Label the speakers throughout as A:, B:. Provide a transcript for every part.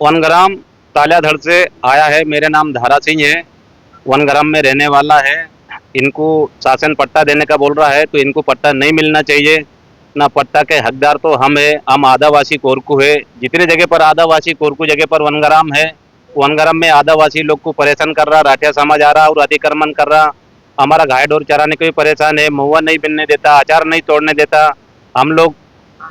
A: One gram तालियाधड़ से आया है। मेरा नाम धारा सिंह है, वनग्राम में रहने वाला है। इनको शासन पट्टा देने का बोल रहा है, तो इनको पट्टा नहीं मिलना चाहिए ना। पट्टा के हकदार तो हम है, हम आदिवासी कोरकू है। जितने जगह पर आदिवासी कोरकू जगह पर वनग्राम है, वनग्राम में आदिवासी लोग को परेशान कर रहा, राठिया समाज आ रहा और अतिक्रमण कर रहा। हमारा गाय ढोर चराने को भी परेशान है, महुआ नहीं बिनने देता, अचार नहीं तोड़ने देता।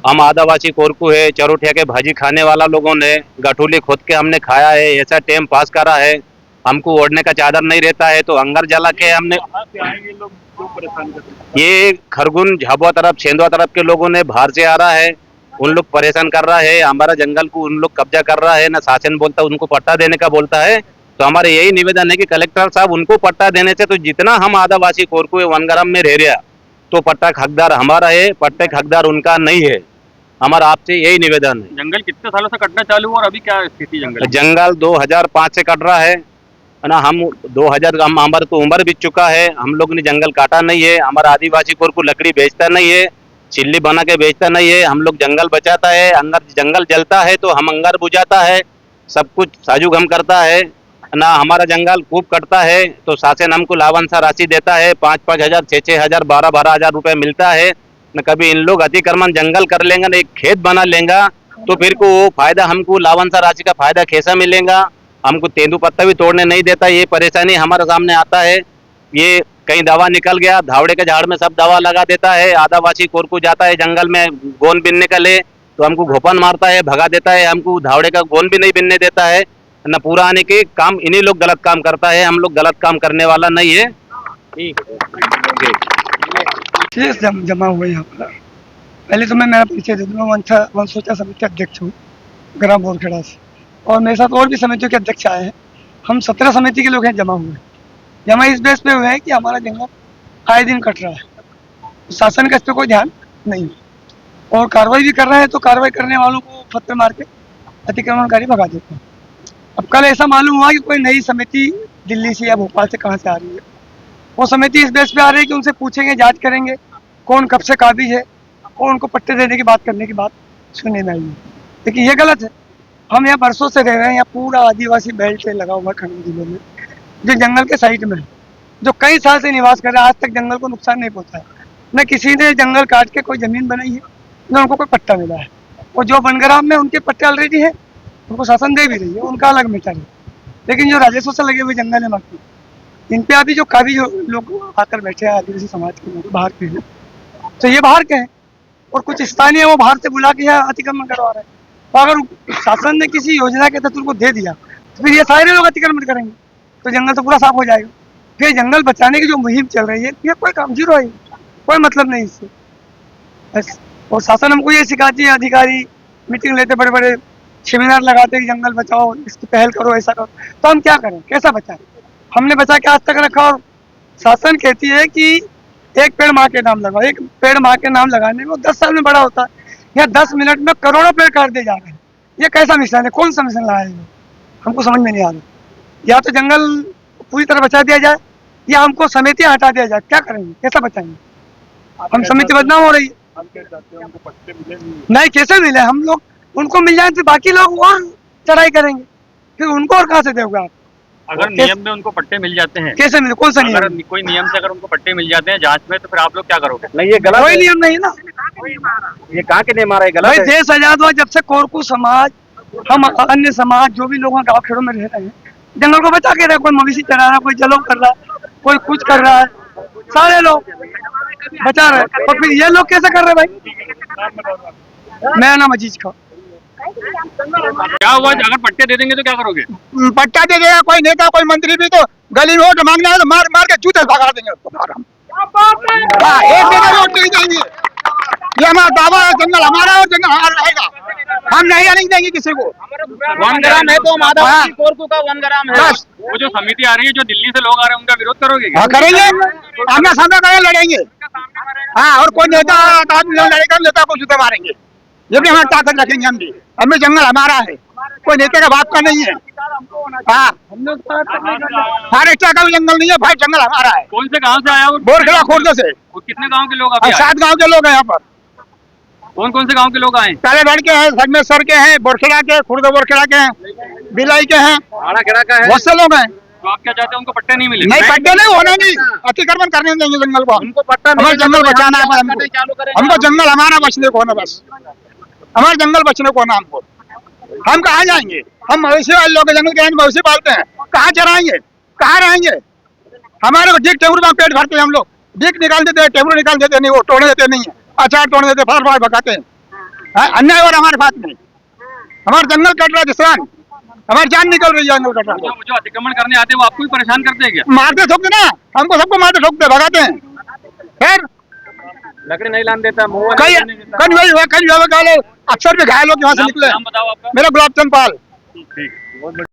A: हम आदिवासी कोरकू है, चरोठिया के भाजी खाने वाला लोगों ने गठूली खोद के हमने खाया है, ऐसा टाइम पास करा है। हमको ओढ़ने का चादर नहीं रहता है, तो अंगर जला के हमने ये खरगुन झाबुआ तरफ सेंधवा तरफ के लोगों ने बाहर से आ रहा है, उन लोग परेशान कर रहा है। हमारा जंगल को उन लोग कब्जा कर रहा है, ना शासन बोलता उनको पट्टा देने का बोलता है। तो हमारे यही निवेदन है कि कलेक्टर साहब उनको पट्टा देने से, तो जितना हम आदिवासी कोरकू वनग्राम में रह रहा, तो पट्टा का हकदार हमारा है, पट्टे का हकदार उनका नहीं है। हमारा आपसे यही निवेदन है।
B: जंगल कितने सालों से कटना चालू और अभी क्या स्थिति जंगल?
A: जंगल 2005 से कट रहा है ना। हम 2000 हमारे तो उम्र बीत चुका है, हम लोग ने जंगल काटा नहीं है। हमारा आदिवासी कोरकू लकड़ी बेचता नहीं है, चिल्ली बना के बेचता नहीं है। हम लोग जंगल बचाता है, अंगर जंगल जलता है तो हम अंगर बुझाता है, सब कुछ साजू गम करता है ना। हमारा जंगल खूब कटता है तो शासन हमको लावंसा राशि देता है, 5-5 हजार, 6-6 हजार, 12-12 हजार रुपये मिलता है न। कभी इन लोग अतिक्रमण जंगल कर लेंगे ना, एक खेत बना लेंगा, तो फिर को वो फायदा हमको लावंसा राशि का फायदा कैसा मिलेगा? हमको तेंदू पत्ता भी तोड़ने नहीं देता। ये परेशानी हमारे सामने आता है। ये कहीं दवा निकल गया, धावड़े के झाड़ में सब दवा लगा देता है। आदिवासी कोरकू जाता है जंगल में गोन बिनने का ले, तो हमको घोपन मारता है, भगा देता है। हमको धावड़े का गोन भी नहीं बिनने देता है न। पूरा आने के काम इन्हीं लोग गलत काम करता है, हम लोग गलत काम करने वाला नहीं है। ठीक
C: केस जमा हुआ यहाँ पर। पहले तो मैं मेरा परिचय दे दूँ, वन सोचा समिति अध्यक्ष हूँ ग्राम बोरखेड़ा से, और मेरे साथ और भी समितियों के अध्यक्ष आए हैं। हम 17 समिति के लोग हैं जमा हुए। जमा इस बेस पे हुए हैं कि हमारा जंगल आए दिन कट रहा है, तो शासन का इस पर कोई ध्यान नहीं है और कार्रवाई भी कर रहे हैं, तो कार्रवाई करने वालों को पत्थर मार के अतिक्रमणकारी भगा देते हैं। अब कल ऐसा मालूम हुआ कि कोई नई समिति दिल्ली से या भोपाल से कहाँ से आ रही है। वो समिति इस बेस पे आ रही है कि उनसे पूछेंगे, जांच करेंगे कौन कब से काबिज है, और उनको पट्टे देने की बात करने की बात सुनने में आई है। लेकिन ये गलत है। हम यहाँ बरसों से रह रहे हैं, यहाँ पूरा आदिवासी बेल्ट से लगा हुआ खंड जिले में, जो जंगल के साइड में है, जो कई साल से निवास कर रहे हैं। आज तक जंगल को नुकसान नहीं पहुँचा है, न किसी ने जंगल काट के कोई ज़मीन बनाई है, न उनको कोई पट्टा मिला है। और जो वनग्राम में उनके पट्टे ऑलरेडी हैं, उनको शासन दे भी रही है, उनका अलग मैटर है। लेकिन जो राजस्व से लगे हुए जंगल है बाकी, इन पे अभी जो काबिज लोग आकर बैठे हैं आदिवासी समाज के लोग बाहर के हैं, तो ये बाहर के हैं और कुछ स्थानीय वो बाहर से बुला के यहाँ अतिक्रमण करवा रहे हैं। तो अगर शासन ने किसी योजना के तहत उनको दे दिया, तो फिर ये सारे लोग अतिक्रमण करेंगे, तो जंगल तो पूरा साफ हो जाएगा। फिर जंगल बचाने की जो मुहिम चल रही है, ये कोई काम जीरो है, कोई मतलब नहीं इससे बस। और शासन हमको ये सिखाती है, अधिकारी मीटिंग लेते, बड़े बड़े सेमिनार लगाते हैं, जंगल बचाओ, इसकी पहल करो, ऐसा करो। तो हम क्या करें, कैसा बचाएं? हमने बचा के आज तक रखा, और शासन कहती है कि एक पेड़ माँ के नाम लगाओ। एक पेड़ माँ के नाम लगाने में 10 साल में बड़ा होता है, या 10 मिनट में करोड़ों पेड़ काट दिए जा रहे हैं। ये कैसा मिशन है? कौन सा मिशन लाया है? हमको समझ में नहीं आ रहा। या तो जंगल पूरी तरह बचा दिया जाए, या हमको समितियाँ हटा दिया जाए। क्या करेंगे, कैसा बचाएंगे? हम समिति बदनाम हो रही है। नहीं, कैसे मिले? हम लोग उनको मिल जाए तो बाकी लोग और चढ़ाई करेंगे, फिर उनको और कहाँ से दोगे आप?
B: अगर नियम में उनको पट्टे मिल जाते हैं,
C: कैसे मिले? कौन सा नियम?
B: अगर कोई नियम से अगर उनको पट्टे मिल जाते हैं जांच में, तो फिर आप लोग क्या करोगे?
A: नहीं, ये गलत
C: कोई नियम नहीं है ना।
A: ये कहाँ के नियम आ रहा है? गलत है।
C: देश आजाद हुआ जब से कोरकू समाज, हम अन्य समाज जो भी लोग गाँव खेड़ों में रह रहे हैं, जंगल को बचा के रहे। कोई मवेशी चरा रहा है, कोई जलोग कर रहा है, कोई कुछ कर रहा है, सारे लोग बचा रहे हैं। और फिर ये लोग कैसे कर रहे भाई? मेरा नाम अजीज खां।
B: क्या हुआ? अगर पट्टे दे देंगे तो क्या करोगे?
D: पट्टा दे देगा कोई नेता, कोई मंत्री भी, तो गली में वोट मांगना है तो मार मार के जूते भगा देंगे उसको। एक जगह वोट नहीं देंगे। ये हमारा दावा है, जंगल हमारा और जंगल हमारा रहेगा। हम नहीं आने देंगे किसी को।
B: वनग्राम है तो आदिवासी कोरकू का वनग्राम है। वो जो समिति आ रही है, जो दिल्ली से लोग आ रहे हैं, उनका विरोध करोगे?
D: करेंगे, आमना सामना करें, लड़ेंगे। हाँ, और कोई नेता लड़ेगा, नेता को जूते मारेंगे, ये भी हमारी ताकत रखेंगे हम भी। हमें जंगल हमारा है, कोई नेता का बाप का नहीं है। हाँ, फॉरेस्टर का भी जंगल नहीं है भाई, जंगल हमारा है।
B: कौन से गांव से आया वो?
D: बोरखेड़ा खुर्द से।
B: और कितने गांव के लोग अभी आए?
D: 7 गांव के लोग हैं यहाँ पर।
B: कौन कौन से गांव के लोग आए?
D: कालेगढ़ के हैं, संगमेश्वर के हैं, बोरखेड़ा के, खुर्द बोरखेड़ा के हैं, बिलाई के हैं,
B: आड़ाखेड़ा का है।
D: बहुत से लोग हैं।
B: तो आप क्या चाहते हैं, उनको पट्टे नहीं मिले?
D: नहीं, पट्टे नहीं होने नहीं, अतिक्रमण करने देंगे जंगल को।
A: हमको पट्टा
D: हमारा जंगल बचाना है, हमको जंगल हमारा बचने को ना, बस हमारा जंगल बचने को ना हमको। हम कहाँ जाएंगे? हम मवेशी वाले लोग जंगल के मवेशी पालते हैं, कहाँ चराएंगे, कहाँ रहेंगे? हमारे को डिग टेबुल में पेट भरते हैं हम लोग, डिग निकाल देते हैं, टेबुल निकाल देते नहीं, वो तोड़ने देते नहीं है, अचार तोड़ने देते, फाड़ फाड़ भगाते हैं। अन्याय और हमारे साथ में, हमारा जंगल कट रहा है किसान, हमारी जान निकल रही है जंगल कट रहा है।
B: जो अतिक्रमण करने आते हैं वो आपको भी परेशान करते हैं क्या?
D: मारते ठोकते ना, हमको सबको मारते ठोकते भगाते हैं। फिर
B: लकड़ी नहीं लान देता,
D: कई अक्सर भी घायल हो के वहाँ से निकले।
B: नाम बताओ आपका।
D: मेरा गुलाब चंद पाल।
B: ठीक।